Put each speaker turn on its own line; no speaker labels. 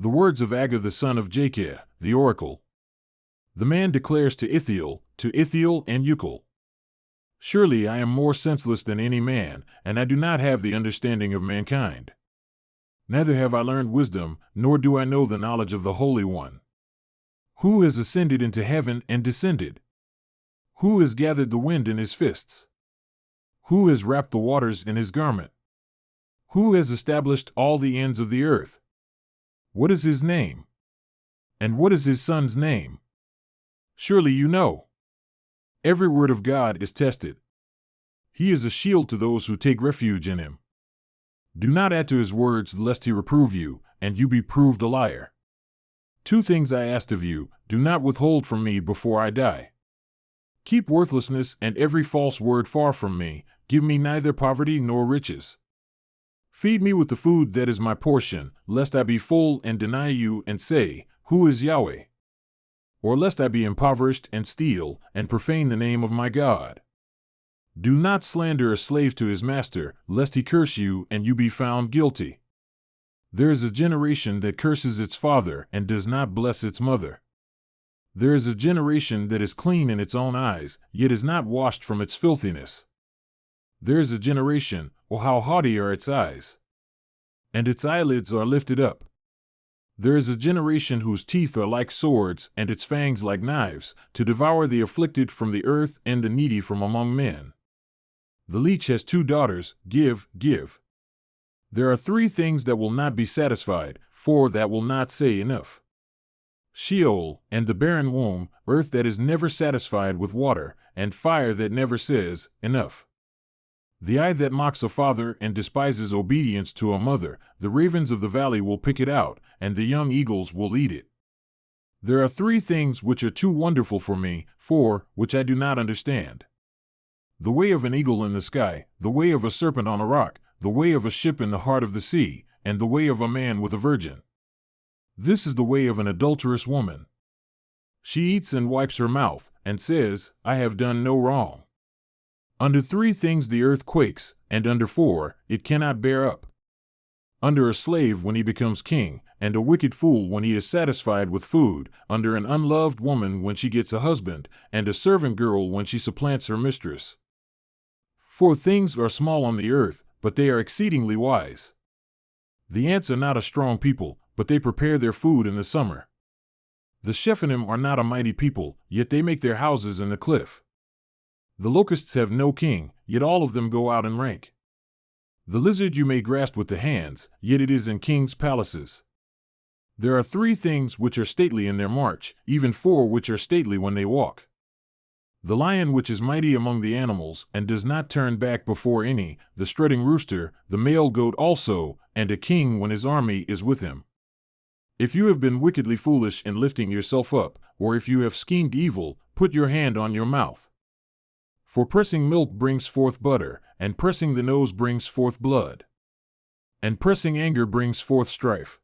The words of Agur the son of Jakeh, the oracle. The man declares to Ithiel and Ucal, surely I am more senseless than any man, and I do not have the understanding of mankind. Neither have I learned wisdom, nor do I know the knowledge of the Holy One. Who has ascended into heaven and descended? Who has gathered the wind in his fists? Who has wrapped the waters in his garment? Who has established all the ends of the earth? What is his name? And what is his son's name? Surely you know. Every word of God is tested. He is a shield to those who take refuge in him. Do not add to his words lest he reprove you, and you be proved a liar. 2 things I asked of you, do not withhold from me before I die. Keep worthlessness and every false word far from me, give me neither poverty nor riches. Feed me with the food that is my portion, lest I be full and deny you and say, Who is Yahweh? Or lest I be impoverished and steal, and profane the name of my God. Do not slander a slave to his master, lest he curse you and you be found guilty. There is a generation that curses its father and does not bless its mother. There is a generation that is clean in its own eyes, yet is not washed from its filthiness. There is a generation, oh how haughty are its eyes! And its eyelids are lifted up. There is a generation whose teeth are like swords and its fangs like knives, to devour the afflicted from the earth and the needy from among men. The leech has 2 daughters, give. There are 3 things that will not be satisfied, 4 that will not say enough. Sheol, and the barren womb, earth that is never satisfied with water, and fire that never says, enough. The eye that mocks a father and despises obedience to a mother, the ravens of the valley will pick it out, and the young eagles will eat it. There are 3 things which are too wonderful for me, 4 which I do not understand. The way of an eagle in the sky, the way of a serpent on a rock, the way of a ship in the heart of the sea, and the way of a man with a virgin. This is the way of an adulterous woman. She eats and wipes her mouth, and says, I have done no wrong. Under 3 things the earth quakes, and under 4 it cannot bear up. Under a slave when he becomes king, and a wicked fool when he is satisfied with food, under an unloved woman when she gets a husband, and a servant girl when she supplants her mistress. 4 things are small on the earth, but they are exceedingly wise. The ants are not a strong people, but they prepare their food in the summer. The Shephanim are not a mighty people, yet they make their houses in the cliff. The locusts have no king, yet all of them go out in rank. The lizard you may grasp with the hands, yet it is in kings' palaces. There are 3 things which are stately in their march, even 4 which are stately when they walk. The lion which is mighty among the animals, and does not turn back before any, the strutting rooster, the male goat also, and a king when his army is with him. If you have been wickedly foolish in lifting yourself up, or if you have schemed evil, put your hand on your mouth. For pressing milk brings forth butter, and pressing the nose brings forth blood. And pressing anger brings forth strife.